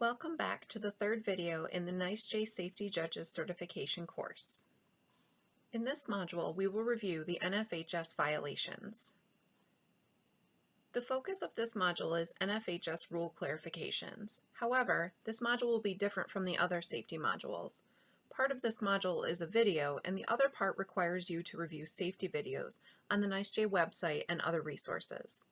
Welcome back to the third video in the NYSCJA Safety Judges Certification course. In this module, we will review the NFHS violations. The focus of this module is NFHS rule clarifications. However, this module will be different from the other safety modules. Part of this module is a video, and the other part requires you to review safety videos on the NYSCJA website and other resources.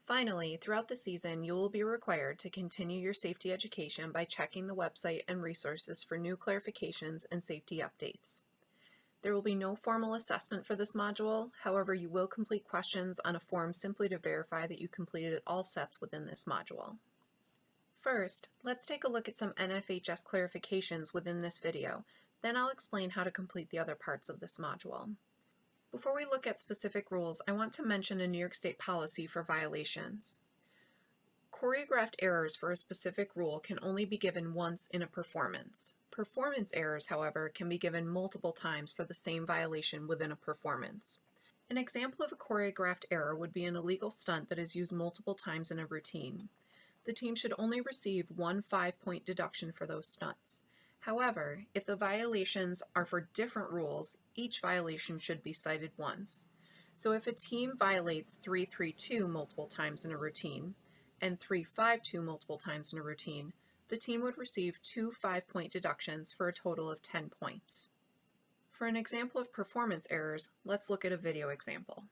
Finally, throughout the season, you will be required to continue your safety education by checking the website and resources for new clarifications and safety updates. There will be no formal assessment for this module. However, you will complete questions on a form simply to verify that you completed all sets within this module. First, let's take a look at some NFHS clarifications within this video. Then I'll explain how to complete the other parts of this module. Before we look at specific rules, I want to mention a New York State policy for violations. Choreographed errors for a specific rule can only be given once in a performance. Performance errors, however, can be given multiple times for the same violation within a performance. An example of a choreographed error would be an illegal stunt that is used multiple times in a routine. The team should only receive one 5-point deduction for those stunts. However, if the violations are for different rules, each violation should be cited once. So if a team violates 3-3-2 multiple times in a routine and 3-5-2 multiple times in a routine, the team would receive two 5-point deductions for a total of 10 points. For an example of performance errors, let's look at a video example.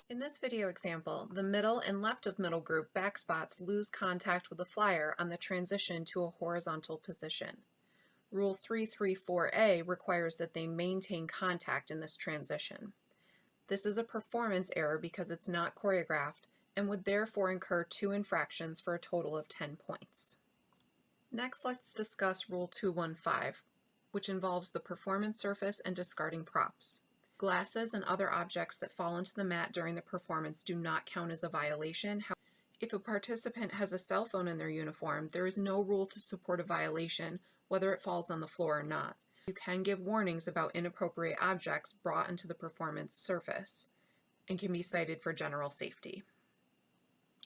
In this video example, the middle and left of middle group backspots lose contact with the flyer on the transition to a horizontal position. Rule 334A requires that they maintain contact in this transition. This is a performance error because it's not choreographed and would therefore incur 2 infractions for a total of 10 points. Next, let's discuss Rule 215, which involves the performance surface and discarding props. Glasses and other objects that fall into the mat during the performance do not count as a violation. If a participant has a cell phone in their uniform, there is no rule to support a violation, whether it falls on the floor or not. You can give warnings about inappropriate objects brought into the performance surface and can be cited for general safety.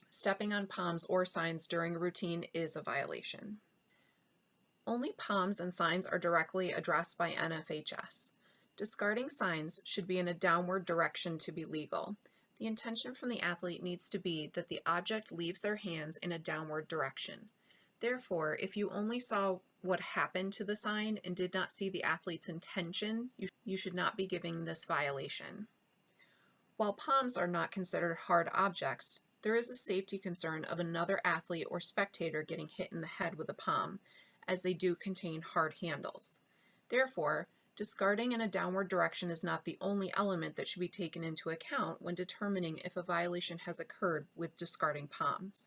Stepping on palms or signs during a routine is a violation. Only palms and signs are directly addressed by NFHS. Discarding signs should be in a downward direction to be legal. The intention from the athlete needs to be that the object leaves their hands in a downward direction. Therefore, if you only saw what happened to the sign and did not see the athlete's intention, you should not be giving this violation. While palms are not considered hard objects, there is a safety concern of another athlete or spectator getting hit in the head with a palm, as they do contain hard handles. Therefore, discarding in a downward direction is not the only element that should be taken into account when determining if a violation has occurred with discarding palms.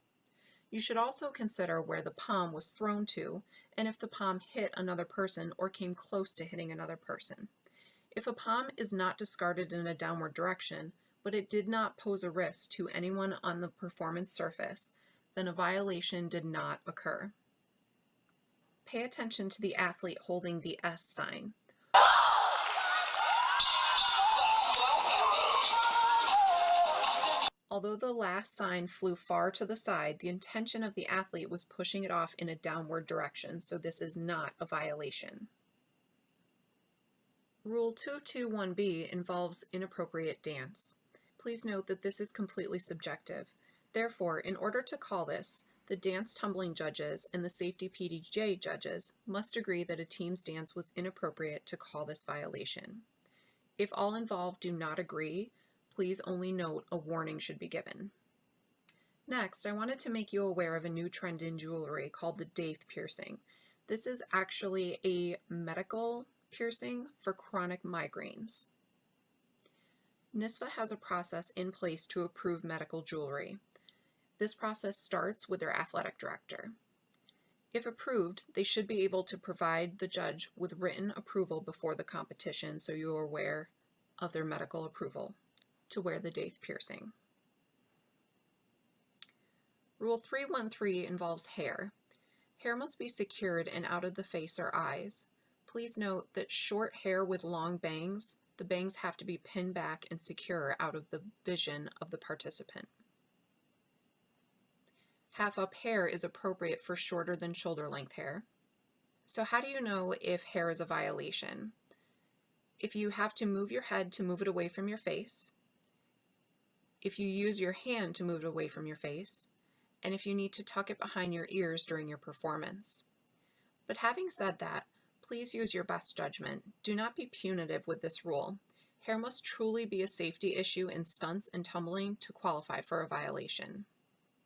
You should also consider where the palm was thrown to and if the palm hit another person or came close to hitting another person. If a palm is not discarded in a downward direction, but it did not pose a risk to anyone on the performance surface, then a violation did not occur. Pay attention to the athlete holding the S sign. Although the last sign flew far to the side, the intention of the athlete was pushing it off in a downward direction, so this is not a violation. Rule 221B involves inappropriate dance. Please note that this is completely subjective. Therefore, in order to call this, the dance tumbling judges and the safety PDJ judges must agree that a team's dance was inappropriate to call this violation. If all involved do not agree, please only note a warning should be given. Next, I wanted to make you aware of a new trend in jewelry called the daith piercing. This is actually a medical piercing for chronic migraines. NYSCJA has a process in place to approve medical jewelry. This process starts with their athletic director. If approved, they should be able to provide the judge with written approval before the competition, so you are aware of their medical approval to wear the daith piercing. Rule 313 involves hair. Hair must be secured and out of the face or eyes. Please note that short hair with long bangs, the bangs have to be pinned back and secure out of the vision of the participant. Half up hair is appropriate for shorter than shoulder length hair. So how do you know if hair is a violation? If you have to move your head to move it away from your face, if you use your hand to move it away from your face, and if you need to tuck it behind your ears during your performance. But having said that, please use your best judgment. Do not be punitive with this rule. Hair must truly be a safety issue in stunts and tumbling to qualify for a violation.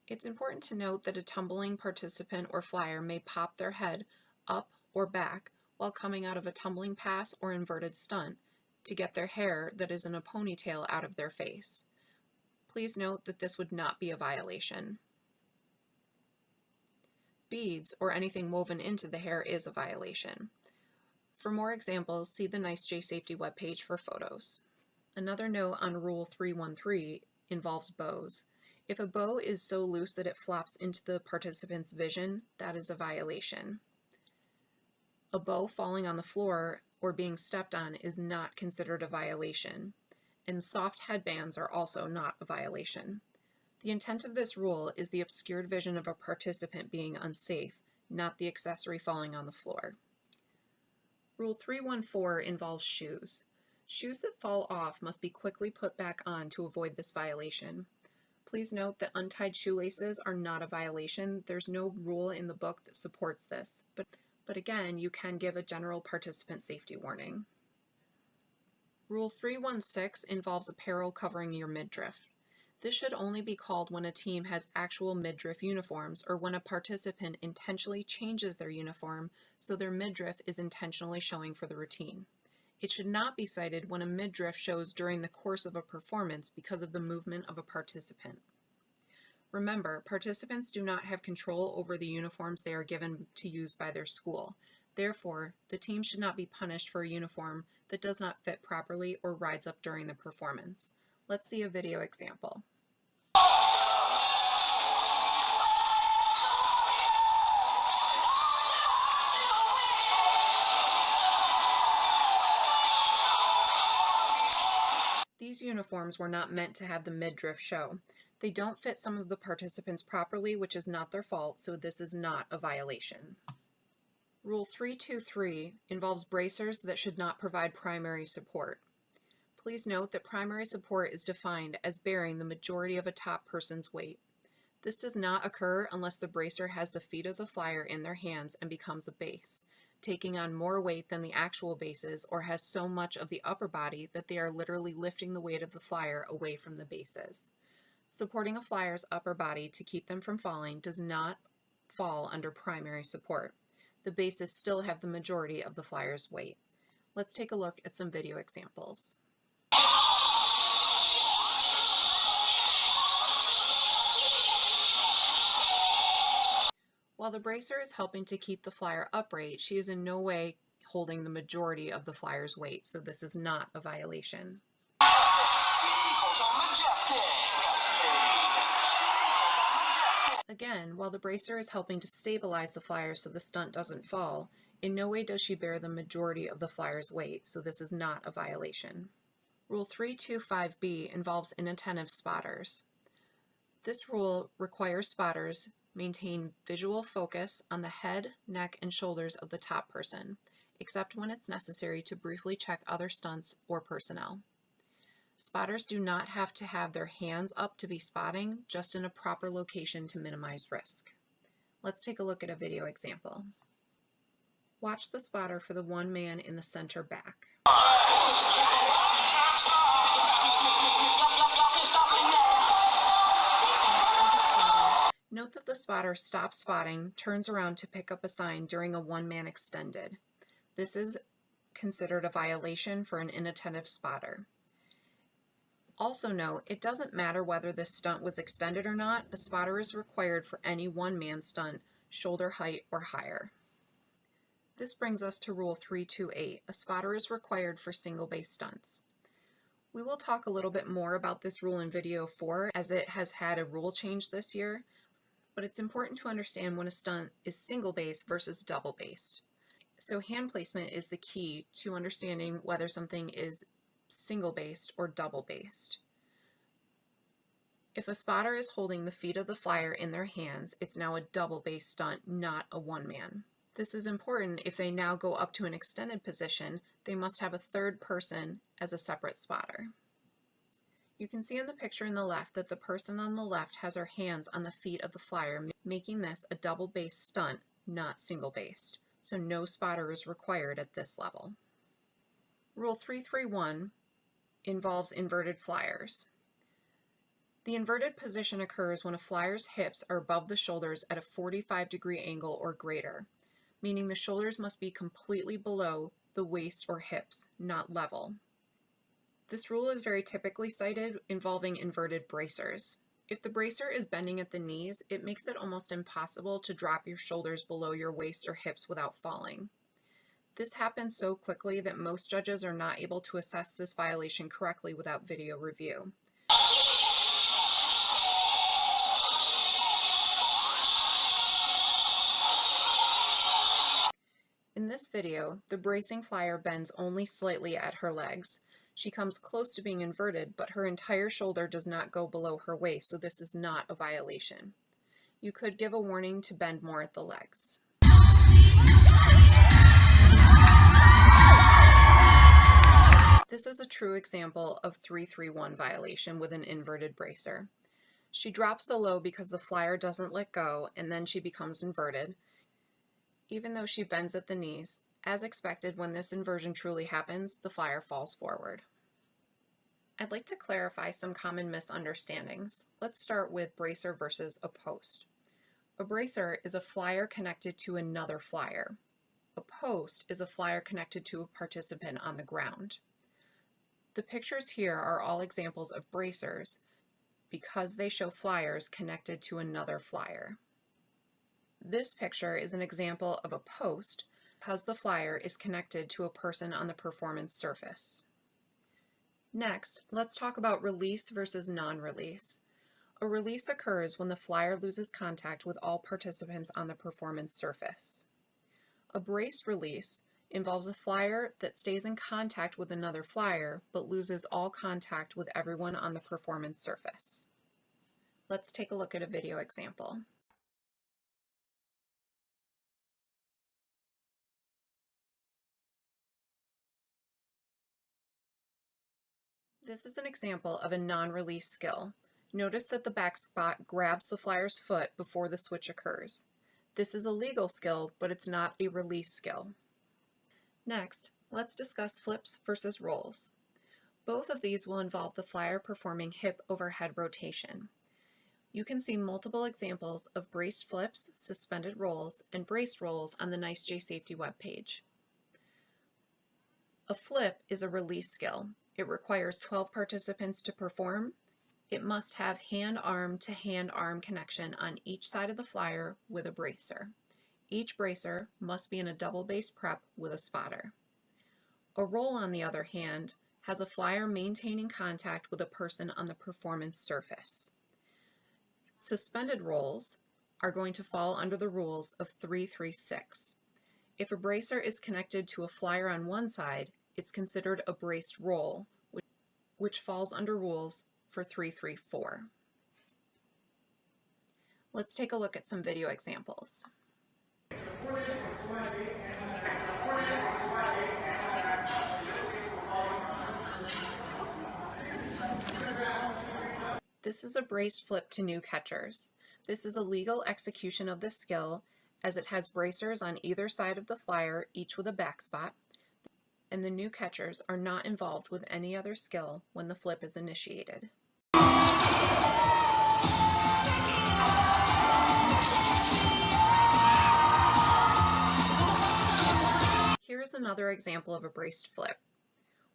It's important to note that a tumbling participant or flyer may pop their head up or back while coming out of a tumbling pass or inverted stunt to get their hair that is in a ponytail out of their face. Please note that this would not be a violation. Beads or anything woven into the hair is a violation. For more examples, see the NYSCJA safety webpage for photos. Another note on Rule 313 involves bows. If a bow is so loose that it flops into the participant's vision, that is a violation. A bow falling on the floor or being stepped on is not considered a violation, and soft headbands are also not a violation. The intent of this rule is the obscured vision of a participant being unsafe, not the accessory falling on the floor. Rule 314 involves shoes. Shoes that fall off must be quickly put back on to avoid this violation. Please note that untied shoelaces are not a violation. There's no rule in the book that supports this, but again, you can give a general participant safety warning. Rule 316 involves apparel covering your midriff. This should only be called when a team has actual midriff uniforms or when a participant intentionally changes their uniform so their midriff is intentionally showing for the routine. It should not be cited when a midriff shows during the course of a performance because of the movement of a participant. Remember, participants do not have control over the uniforms they are given to use by their school. Therefore, the team should not be punished for a uniform that does not fit properly or rides up during the performance. Let's see a video example. These uniforms were not meant to have the midriff show. They don't fit some of the participants properly, which is not their fault, so this is not a violation. Rule 323 involves bracers that should not provide primary support. Please note that primary support is defined as bearing the majority of a top person's weight. This does not occur unless the bracer has the feet of the flyer in their hands and becomes a base, taking on more weight than the actual bases, or has so much of the upper body that they are literally lifting the weight of the flyer away from the bases. Supporting a flyer's upper body to keep them from falling does not fall under primary support. The bases still have the majority of the flyer's weight. Let's take a look at some video examples. While the bracer is helping to keep the flyer upright, she is in no way holding the majority of the flyer's weight, so this is not a violation. Again, while the bracer is helping to stabilize the flyer so the stunt doesn't fall, in no way does she bear the majority of the flyer's weight, so this is not a violation. Rule 325B involves inattentive spotters. This rule requires spotters maintain visual focus on the head, neck, and shoulders of the top person, except when it's necessary to briefly check other stunts or personnel. Spotters do not have to have their hands up to be spotting, just in a proper location to minimize risk. Let's take a look at a video example. Watch the spotter for the one man in the center back. Note that the spotter stops spotting, turns around to pick up a sign during a one-man extended. This is considered a violation for an inattentive spotter. Also note, it doesn't matter whether this stunt was extended or not, a spotter is required for any one-man stunt, shoulder height or higher. This brings us to Rule 328. A spotter is required for single base stunts. We will talk a little bit more about this rule in video 4 as it has had a rule change this year, but it's important to understand when a stunt is single base versus double based. So hand placement is the key to understanding whether something is single-based or double-based. If a spotter is holding the feet of the flyer in their hands, it's now a double-based stunt, not a one-man. This is important if they now go up to an extended position, they must have a third person as a separate spotter. You can see in the picture in the left that the person on the left has her hands on the feet of the flyer, making this a double-based stunt, not single-based. So no spotter is required at this level. Rule 331 involves inverted flyers. The inverted position occurs when a flyer's hips are above the shoulders at a 45-degree angle or greater, meaning the shoulders must be completely below the waist or hips, not level. This rule is very typically cited involving inverted bracers. If the bracer is bending at the knees, it makes it almost impossible to drop your shoulders below your waist or hips without falling. This happens so quickly that most judges are not able to assess this violation correctly without video review. In this video, the bracing flyer bends only slightly at her legs. She comes close to being inverted, but her entire shoulder does not go below her waist, so this is not a violation. You could give a warning to bend more at the legs. This is a true example of 331 violation with an inverted bracer. She drops so low because the flyer doesn't let go, and then she becomes inverted. Even though she bends at the knees, as expected, when this inversion truly happens, the flyer falls forward. I'd like to clarify some common misunderstandings. Let's start with bracer versus a post. A bracer is a flyer connected to another flyer. A post is a flyer connected to a participant on the ground. The pictures here are all examples of bracers because they show flyers connected to another flyer. This picture is an example of a post because the flyer is connected to a person on the performance surface. Next, let's talk about release versus non-release. A release occurs when the flyer loses contact with all participants on the performance surface. A braced release involves a flyer that stays in contact with another flyer but loses all contact with everyone on the performance surface. Let's take a look at a video example. This is an example of a non-release skill. Notice that the back spot grabs the flyer's foot before the switch occurs. This is a legal skill, but it's not a release skill. Next, let's discuss flips versus rolls. Both of these will involve the flyer performing hip overhead rotation. You can see multiple examples of braced flips, suspended rolls, and braced rolls on the NYSCJA safety webpage. A flip is a release skill. It requires 12 participants to perform. It must have hand-arm to hand-arm connection on each side of the flyer with a bracer. Each bracer must be in a double-based prep with a spotter. A roll, on the other hand, has a flyer maintaining contact with a person on the performance surface. Suspended rolls are going to fall under the rules of 336. If a bracer is connected to a flyer on one side, it's considered a braced roll, which falls under rules for 334. Let's take a look at some video examples. This is a braced flip to new catchers. This is a legal execution of this skill as it has bracers on either side of the flyer, each with a back spot, and the new catchers are not involved with any other skill when the flip is initiated. Here is another example of a braced flip.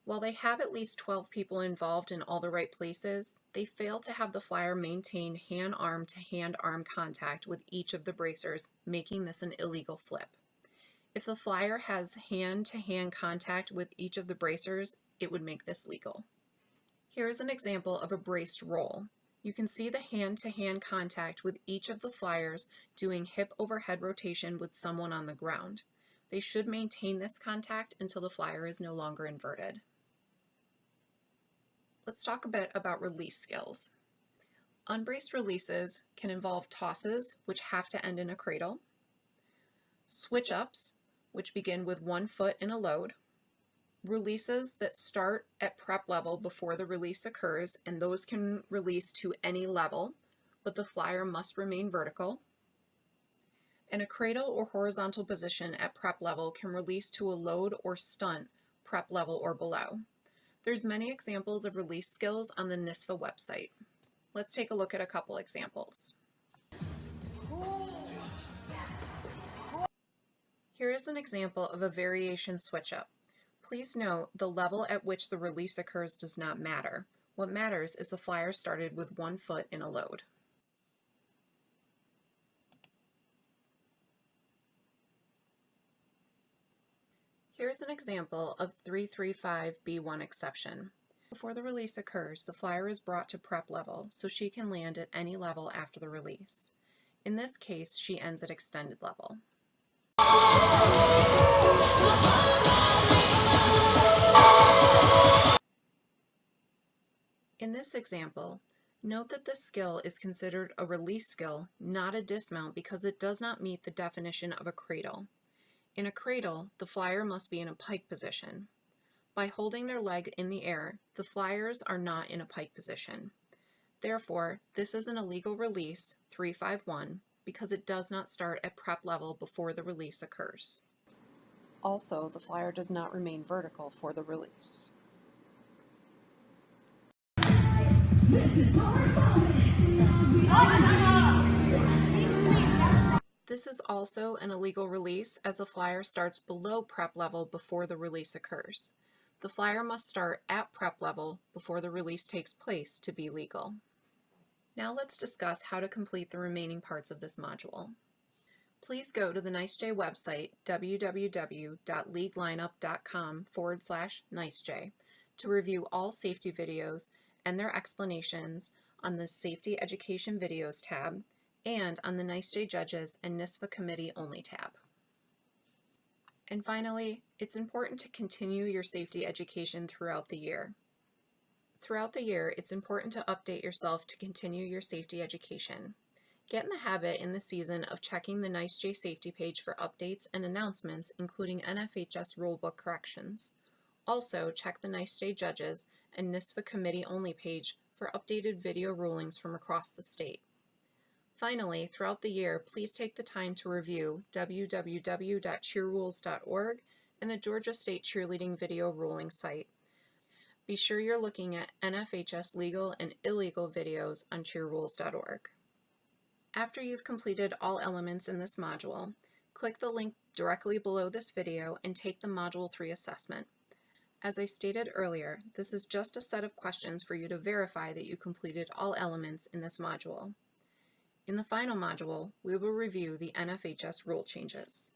While they have at least 12 people involved in all the right places, they fail to have the flyer maintain hand-arm to hand-arm contact with each of the bracers, making this an illegal flip. If the flyer has hand-to-hand contact with each of the bracers, it would make this legal. Here is an example of a braced roll. You can see the hand-to-hand contact with each of the flyers doing hip overhead rotation with someone on the ground. They should maintain this contact until the flyer is no longer inverted. Let's talk a bit about release skills. Unbraced releases can involve tosses, which have to end in a cradle, switch-ups, which begin with 1 foot in a load, releases that start at prep level before the release occurs, and those can release to any level, but the flyer must remain vertical, and a cradle or horizontal position at prep level can release to a load or stunt prep level or below. There's many examples of release skills on the NYSCJA website. Let's take a look at a couple examples. Here is an example of a variation switch-up. Please note the level at which the release occurs does not matter. What matters is the flyer started with 1 foot in a load. Here's an example of 335B1 exception. Before the release occurs, the flyer is brought to prep level so she can land at any level after the release. In this case, she ends at extended level. In this example, note that this skill is considered a release skill, not a dismount, because it does not meet the definition of a cradle. In a cradle, the flyer must be in a pike position. By holding their leg in the air, the flyers are not in a pike position. Therefore, this is an illegal release, 351, because it does not start at prep level before the release occurs. Also, the flyer does not remain vertical for the release. This is also an illegal release as the flyer starts below prep level before the release occurs. The flyer must start at prep level before the release takes place to be legal. Now let's discuss how to complete the remaining parts of this module. Please go to the NYSCJA website, www.leaguelineup.com/NYSCJA, to review all safety videos and their explanations on the Safety Education Videos tab and on the NYSCJA Judges and NYSCJA Committee Only tab. And finally, it's important to continue your safety education throughout the year. Throughout the year, it's important to update yourself to continue your safety education. Get in the habit in the season of checking the NYSCJA safety page for updates and announcements, including NFHS rulebook corrections. Also, check the NYSCJA Judges and NYSCJA Committee Only page for updated video rulings from across the state. Finally, throughout the year, please take the time to review www.cheerrules.org and the Georgia State Cheerleading Video Ruling site. Be sure you're looking at NFHS legal and illegal videos on cheerrules.org. After you've completed all elements in this module, click the link directly below this video and take the Module 3 assessment. As I stated earlier, this is just a set of questions for you to verify that you completed all elements in this module. In the final module, we will review the NFHS rule changes.